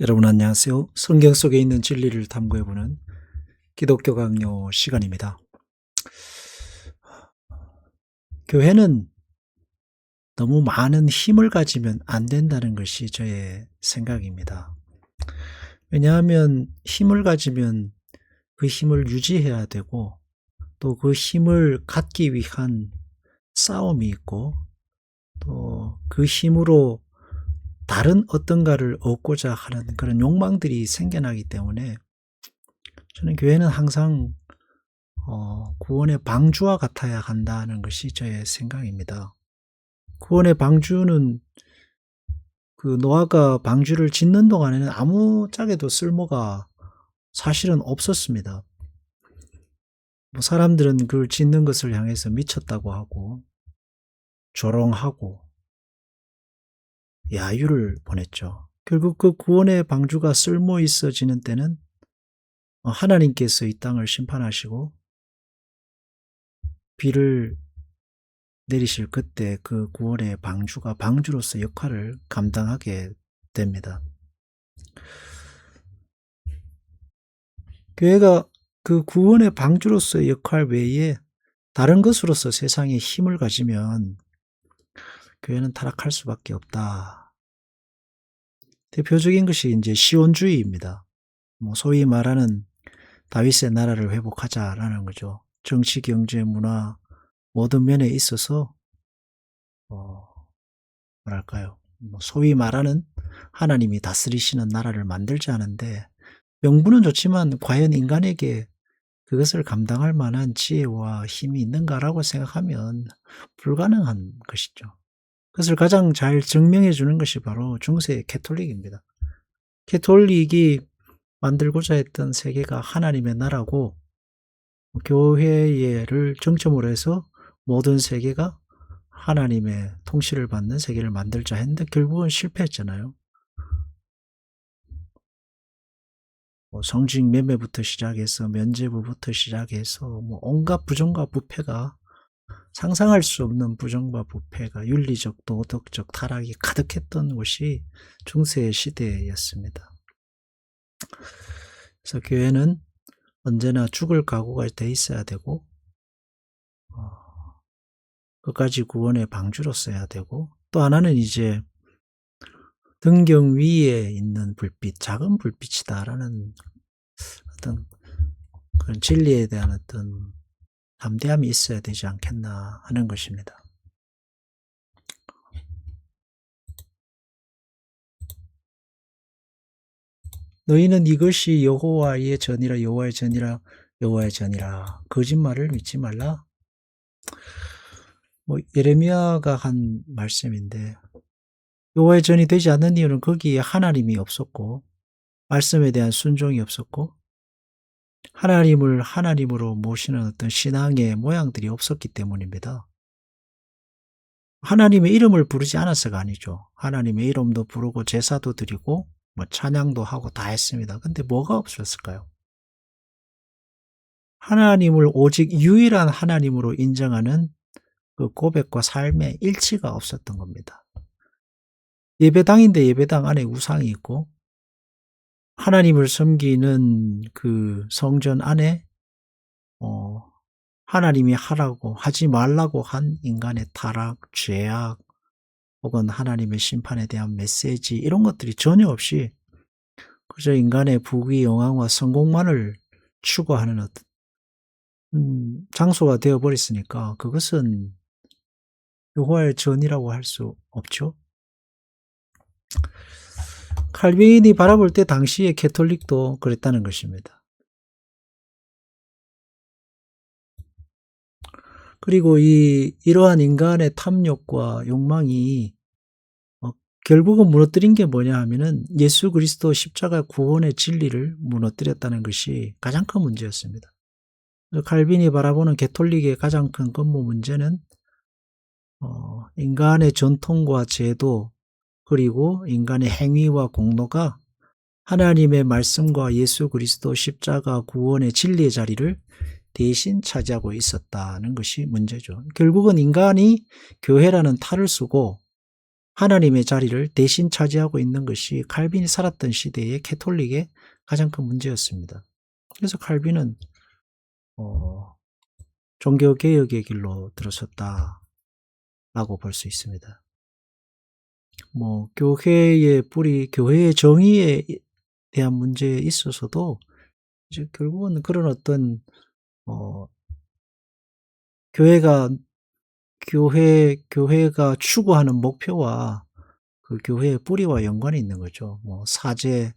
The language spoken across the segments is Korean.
여러분 안녕하세요. 성경 속에 있는 진리를 탐구해보는 기독교 강요 시간입니다. 교회는 너무 많은 힘을 가지면 안 된다는 것이 저의 생각입니다. 왜냐하면 힘을 가지면 그 힘을 유지해야 되고 또 그 힘을 갖기 위한 싸움이 있고 또 그 힘으로 다른 어떤가를 얻고자 하는 그런 욕망들이 생겨나기 때문에 저는 교회는 항상 구원의 방주와 같아야 한다는 것이 저의 생각입니다. 구원의 방주는 그 노아가 방주를 짓는 동안에는 아무짝에도 쓸모가 사실은 없었습니다. 사람들은 그걸 짓는 것을 향해서 미쳤다고 하고 조롱하고 야유를 보냈죠. 결국 그 구원의 방주가 쓸모 있어지는 때는 하나님께서 이 땅을 심판하시고 비를 내리실 그때 그 구원의 방주가 방주로서 역할을 감당하게 됩니다. 교회가 그 구원의 방주로서의 역할 외에 다른 것으로서 세상에 힘을 가지면 교회는 타락할 수밖에 없다. 대표적인 것이 이제 시온주의입니다. 소위 말하는 다윗의 나라를 회복하자라는 거죠. 정치, 경제, 문화 모든 면에 있어서 뭐랄까요? 소위 말하는 하나님이 다스리시는 나라를 만들자 하는데 명분은 좋지만 과연 인간에게 그것을 감당할 만한 지혜와 힘이 있는가라고 생각하면 불가능한 것이죠. 그것을 가장 잘 증명해 주는 것이 바로 중세 캐톨릭입니다. 캐톨릭이 만들고자 했던 세계가 하나님의 나라고 교회를 정점으로 해서 모든 세계가 하나님의 통치를 받는 세계를 만들자 했는데 결국은 실패했잖아요. 성직 매매부터 시작해서 면죄부부터 시작해서 온갖 부정과 부패가 상상할 수 없는 부정과 부패가 윤리적 도덕적 타락이 가득했던 곳이 중세 시대였습니다. 그래서 교회는 언제나 죽을 각오가 돼 있어야 되고 끝까지 구원의 방주로 써야 되고 또 하나는 이제 등경 위에 있는 불빛, 작은 불빛이다라는 어떤 그런 진리에 대한 어떤 담대함이 있어야 되지 않겠나 하는 것입니다. 너희는 이것이 여호와의 전이라 여호와의 전이라 여호와의 전이라 거짓말을 믿지 말라. 예레미야가 한 말씀인데 여호와의 전이 되지 않는 이유는 거기에 하나님이 없었고 말씀에 대한 순종이 없었고 하나님을 하나님으로 모시는 어떤 신앙의 모양들이 없었기 때문입니다. 하나님의 이름을 부르지 않아서가 아니죠. 하나님의 이름도 부르고 제사도 드리고 찬양도 하고 다 했습니다. 근데 뭐가 없었을까요? 하나님을 오직 유일한 하나님으로 인정하는 그 고백과 삶의 일치가 없었던 겁니다. 예배당인데 예배당 안에 우상이 있고 하나님을 섬기는 그 성전 안에 하나님이 하라고 하지 말라고 한 인간의 타락, 죄악 혹은 하나님의 심판에 대한 메시지 이런 것들이 전혀 없이 그저 인간의 부귀 영화와 성공만을 추구하는 어떤 장소가 되어버렸으니까 그것은 여호와의 전이라고 할 수 없죠. 칼빈이 바라볼 때 당시의 캐톨릭도 그랬다는 것입니다. 그리고 이러한 인간의 탐욕과 욕망이 결국은 무너뜨린 게 뭐냐 하면은 예수 그리스도 십자가 구원의 진리를 무너뜨렸다는 것이 가장 큰 문제였습니다. 칼빈이 바라보는 캐톨릭의 가장 큰 근본 문제는 인간의 전통과 제도 그리고 인간의 행위와 공로가 하나님의 말씀과 예수 그리스도 십자가 구원의 진리의 자리를 대신 차지하고 있었다는 것이 문제죠. 결국은 인간이 교회라는 탈을 쓰고 하나님의 자리를 대신 차지하고 있는 것이 칼빈이 살았던 시대의 캐톨릭의 가장 큰 문제였습니다. 그래서 칼빈은 종교개혁의 길로 들어섰다라고 볼 수 있습니다. 교회의 뿌리, 교회의 정의에 대한 문제에 있어서도 이제 결국은 그런 어떤 교회가 추구하는 목표와 그 교회의 뿌리와 연관이 있는 거죠. 사제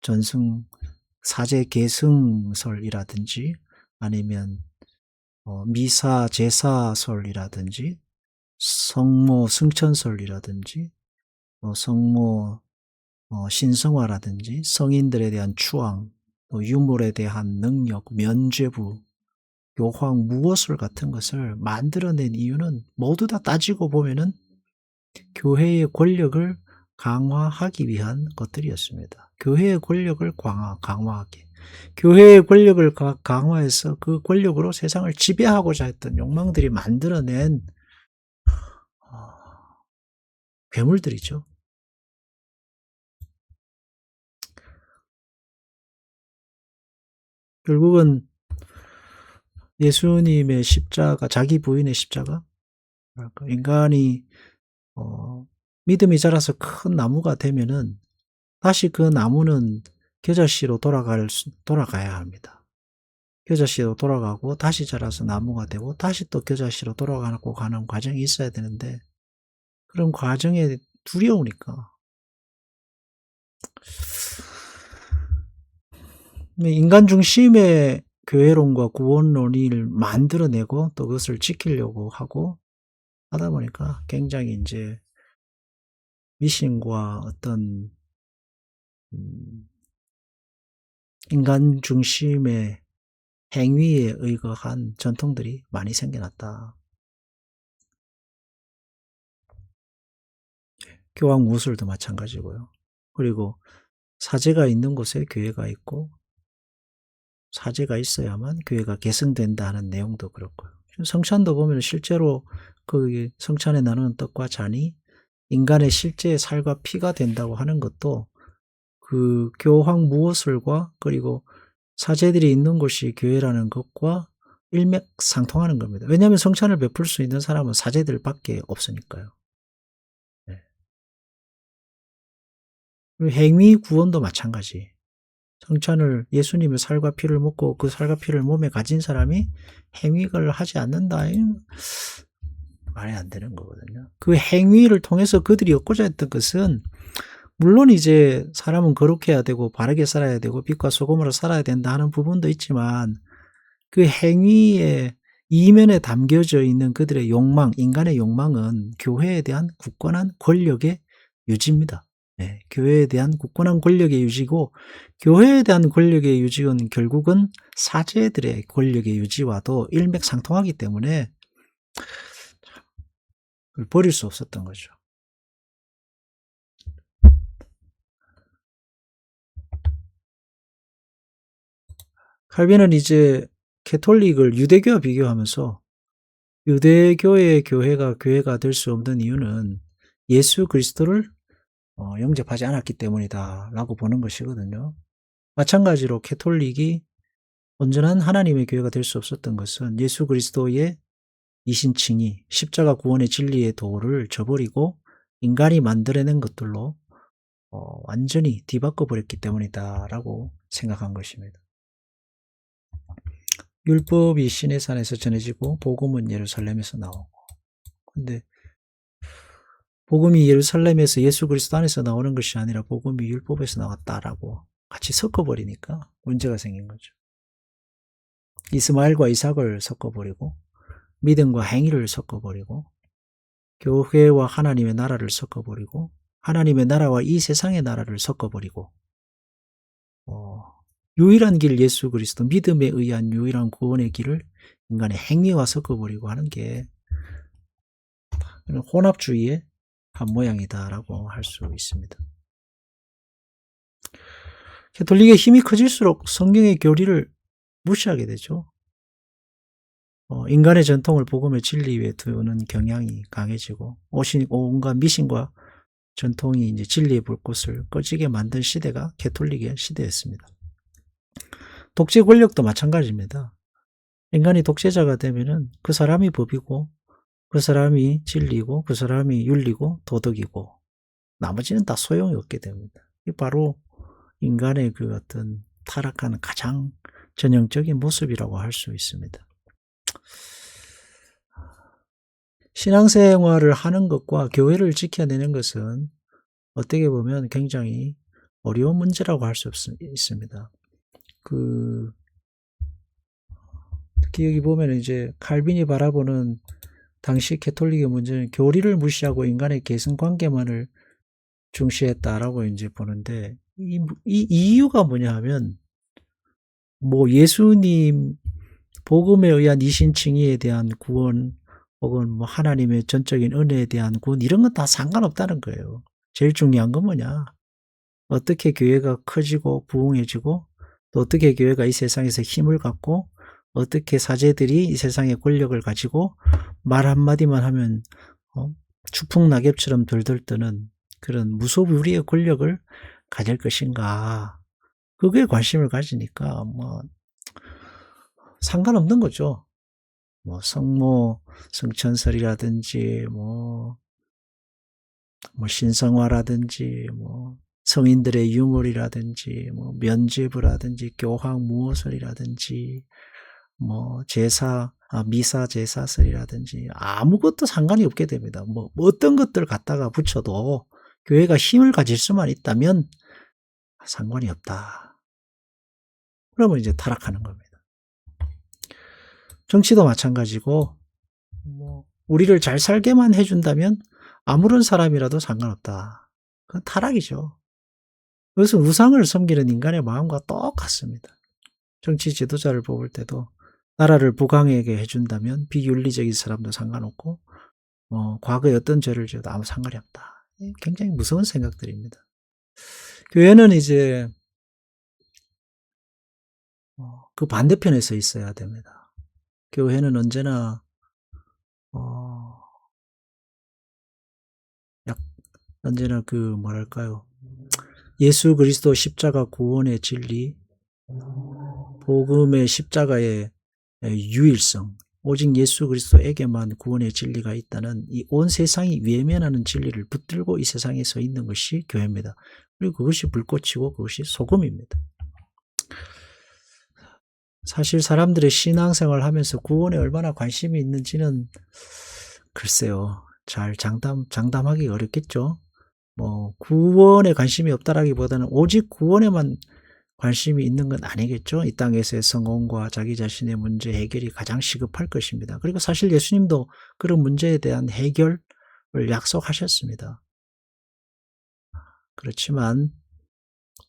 전승 사제 계승설이라든지 아니면 미사 제사설이라든지 성모 승천설이라든지 성모 신성화라든지 성인들에 대한 추앙, 유물에 대한 능력, 면죄부, 교황 무엇을 같은 것을 만들어낸 이유는 모두 다 따지고 보면은 교회의 권력을 강화하기 위한 것들이었습니다. 교회의 권력을 강화하기. 교회의 권력을 강화해서 그 권력으로 세상을 지배하고자 했던 욕망들이 만들어낸 괴물들이죠. 결국은 예수님의 십자가, 자기 부인의 십자가, 인간이 믿음이 자라서 큰 나무가 되면은 다시 그 나무는 겨자씨로 돌아가야 합니다. 겨자씨로 돌아가고 다시 자라서 나무가 되고 다시 또 겨자씨로 돌아가고 가는 과정이 있어야 되는데 그런 과정에 두려우니까 인간 중심의 교회론과 구원론을 만들어내고 또 그것을 지키려고 하고 하다 보니까 굉장히 이제 미신과 어떤 인간 중심의 행위에 의거한 전통들이 많이 생겨났다. 교황 무술도 마찬가지고요. 그리고 사제가 있는 곳에 교회가 있고 사제가 있어야만 교회가 계승된다는 내용도 그렇고요. 성찬도 보면 실제로 그 성찬에 나누는 떡과 잔이 인간의 실제 살과 피가 된다고 하는 것도 그 교황 무엇을과 그리고 사제들이 있는 곳이 교회라는 것과 일맥상통하는 겁니다. 왜냐하면 성찬을 베풀 수 있는 사람은 사제들밖에 없으니까요. 네. 그리고 행위 구원도 마찬가지. 성찬을 예수님의 살과 피를 먹고 그 살과 피를 몸에 가진 사람이 행위를 하지 않는다. 말이 안 되는 거거든요. 그 행위를 통해서 그들이 얻고자 했던 것은 물론 이제 사람은 거룩해야 되고 바르게 살아야 되고 빛과 소금으로 살아야 된다 하는 부분도 있지만 그 행위의 이면에 담겨져 있는 그들의 욕망, 인간의 욕망은 교회에 대한 굳건한 권력의 유지입니다. 네, 교회에 대한 굳건한 권력의 유지고 교회에 대한 권력의 유지는 결국은 사제들의 권력의 유지와도 일맥상통하기 때문에 그걸 버릴 수 없었던 거죠. 칼빈은 이제 캐톨릭을 유대교와 비교하면서 유대교의 교회가 될 수 없는 이유는 예수 그리스도를 영접하지 않았기 때문이다라고 보는 것이거든요. 마찬가지로 캐톨릭이 온전한 하나님의 교회가 될 수 없었던 것은 예수 그리스도의 이신칭의 십자가 구원의 진리의 도를 저버리고 인간이 만들어낸 것들로 완전히 뒤바꿔 버렸기 때문이다라고 생각한 것입니다. 율법이 시내산에서 전해지고 복음은 예루살렘에서 나오고 근데 복음이 예루살렘에서 예수 그리스도 안에서 나오는 것이 아니라 복음이 율법에서 나왔다라고 같이 섞어버리니까 문제가 생긴 거죠. 이스마엘과 이삭을 섞어버리고 믿음과 행위를 섞어버리고 교회와 하나님의 나라를 섞어버리고 하나님의 나라와 이 세상의 나라를 섞어버리고 유일한 길 예수 그리스도 믿음에 의한 유일한 구원의 길을 인간의 행위와 섞어버리고 하는 게 혼합주의의 한 모양이다라고 할 수 있습니다. 캐톨릭의 힘이 커질수록 성경의 교리를 무시하게 되죠. 인간의 전통을 복음의 진리 위에 두는 경향이 강해지고 온갖 미신과 전통이 이제 진리의 불꽃을 꺼지게 만든 시대가 캐톨릭의 시대였습니다. 독재 권력도 마찬가지입니다. 인간이 독재자가 되면은 그 사람이 법이고 그 사람이 진리고 그 사람이 윤리고 도덕이고 나머지는 다 소용이 없게 됩니다. 이게 바로 인간의 그 어떤 타락하는 가장 전형적인 모습이라고 할 수 있습니다. 신앙생활을 하는 것과 교회를 지켜내는 것은 어떻게 보면 굉장히 어려운 문제라고 할 수 있습니다. 특히 여기 보면 이제 칼빈이 바라보는 당시 캐톨릭의 문제는 교리를 무시하고 인간의 계승관계만을 중시했다라고 이제 보는데, 이 이유가 뭐냐 하면, 예수님 복음에 의한 이신칭의에 대한 구원, 혹은 하나님의 전적인 은혜에 대한 구원, 이런 건 다 상관없다는 거예요. 제일 중요한 건 뭐냐? 어떻게 교회가 커지고 부흥해지고, 또 어떻게 교회가 이 세상에서 힘을 갖고, 어떻게 사제들이 이 세상의 권력을 가지고 말 한마디만 하면 추풍낙엽처럼 들들 뜨는 그런 무소불위의 권력을 가질 것인가. 그거에 관심을 가지니까 상관없는 거죠. 성모, 성천설이라든지 신성화라든지 성인들의 유물이라든지 면죄부라든지 교황 무호설이라든지 미사 제사설이라든지 아무것도 상관이 없게 됩니다. 어떤 것들 갖다가 붙여도 교회가 힘을 가질 수만 있다면 상관이 없다. 그러면 이제 타락하는 겁니다. 정치도 마찬가지고, 우리를 잘 살게만 해준다면 아무런 사람이라도 상관없다. 그건 타락이죠. 그것은 우상을 섬기는 인간의 마음과 똑같습니다. 정치 지도자를 뽑을 때도 나라를 부강하게 해준다면 비윤리적인 사람도 상관없고, 과거에 어떤 죄를 지어도 아무 상관이 없다. 굉장히 무서운 생각들입니다. 교회는 이제 그 반대편에 서 있어야 됩니다. 교회는 언제나 언제나 예수 그리스도 십자가 구원의 진리, 복음의 십자가의 유일성, 오직 예수 그리스도에게만 구원의 진리가 있다는 이 온 세상이 외면하는 진리를 붙들고 이 세상에 서 있는 것이 교회입니다. 그리고 그것이 불꽃이고 그것이 소금입니다. 사실 사람들의 신앙생활을 하면서 구원에 얼마나 관심이 있는지는 글쎄요, 잘 장담하기 어렵겠죠. 구원에 관심이 없다라기보다는 오직 구원에만 관심이 있는 건 아니겠죠. 이 땅에서의 성공과 자기 자신의 문제 해결이 가장 시급할 것입니다. 그리고 사실 예수님도 그런 문제에 대한 해결을 약속하셨습니다. 그렇지만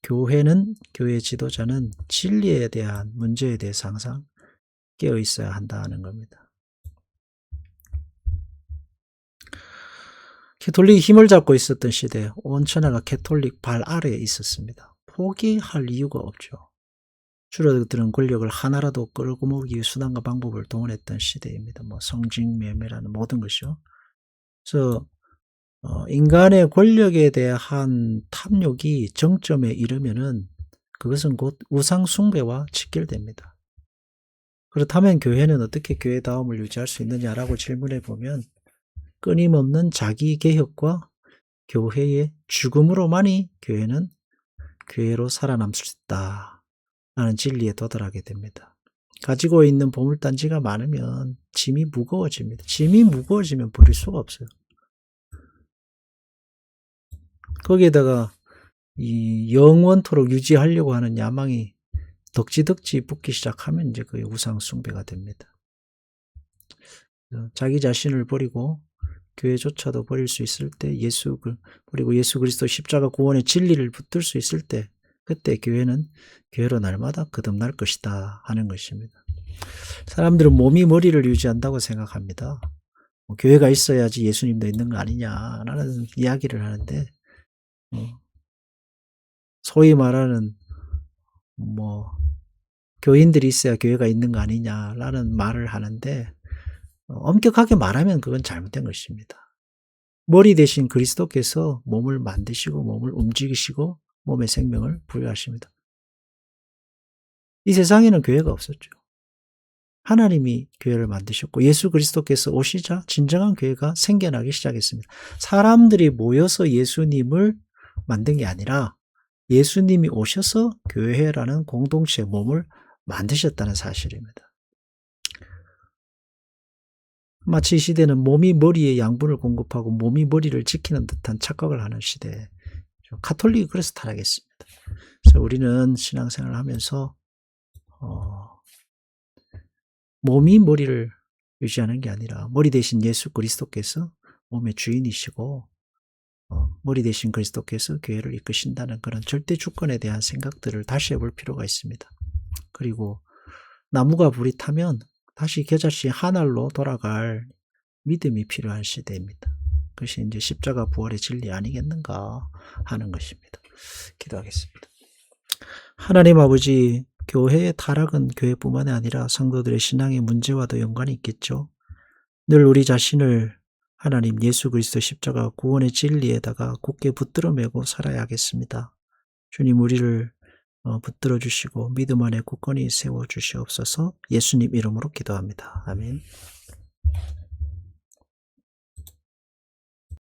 교회 지도자는 진리에 대한 문제에 대해서 항상 깨어 있어야 한다는 겁니다. 캐톨릭이 힘을 잡고 있었던 시대에 온 천하가 캐톨릭 발 아래에 있었습니다. 포기할 이유가 없죠. 줄어드는 권력을 하나라도 끌고 모으기 위해 수단과 방법을 동원했던 시대입니다. 성직매매라는 모든 것이요. 그래서 인간의 권력에 대한 탐욕이 정점에 이르면은 그것은 곧 우상숭배와 직결됩니다. 그렇다면 교회는 어떻게 교회다움을 유지할 수 있느냐라고 질문해 보면 끊임없는 자기개혁과 교회의 죽음으로만이 교회는 교회로 살아남을 수 있다라는 진리에 도달하게 됩니다. 가지고 있는 보물단지가 많으면 짐이 무거워집니다. 짐이 무거워지면 버릴 수가 없어요. 거기에다가 이 영원토록 유지하려고 하는 야망이 덕지덕지 붙기 시작하면 이제 그게 우상숭배가 됩니다. 자기 자신을 버리고 교회조차도 버릴 수 있을 때 그리고 예수 그리스도 십자가 구원의 진리를 붙들 수 있을 때 그때 교회는 교회로 날마다 거듭날 것이다 하는 것입니다. 사람들은 몸이 머리를 유지한다고 생각합니다. 교회가 있어야지 예수님도 있는 거 아니냐라는 이야기를 하는데 소위 말하는 교인들이 있어야 교회가 있는 거 아니냐라는 말을 하는데 엄격하게 말하면 그건 잘못된 것입니다. 머리 대신 그리스도께서 몸을 만드시고 몸을 움직이시고 몸의 생명을 부여하십니다. 이 세상에는 교회가 없었죠. 하나님이 교회를 만드셨고 예수 그리스도께서 오시자 진정한 교회가 생겨나기 시작했습니다. 사람들이 모여서 예수님을 만든 게 아니라 예수님이 오셔서 교회라는 공동체 몸을 만드셨다는 사실입니다. 마치 이 시대는 몸이 머리에 양분을 공급하고 몸이 머리를 지키는 듯한 착각을 하는 시대. 카톨릭이 그래서 타락했습니다. 그래서 우리는 신앙생활을 하면서 몸이 머리를 유지하는 게 아니라 머리 대신 예수 그리스도께서 몸의 주인이시고 머리 대신 그리스도께서 교회를 이끄신다는 그런 절대 주권에 대한 생각들을 다시 해볼 필요가 있습니다. 그리고 나무가 불이 타면 다시 겨자씨 하늘로 돌아갈 믿음이 필요한 시대입니다. 그것이 이제 십자가 부활의 진리 아니겠는가 하는 것입니다. 기도하겠습니다. 하나님 아버지, 교회의 타락은 교회뿐만 아니라 성도들의 신앙의 문제와도 연관이 있겠죠. 늘 우리 자신을 하나님 예수 그리스도 십자가 구원의 진리에다가 굳게 붙들어 매고 살아야 하겠습니다. 주님 우리를 붙들어 주시고 믿음 안에 굳건히 세워 주시옵소서. 예수님 이름으로 기도합니다. 아멘.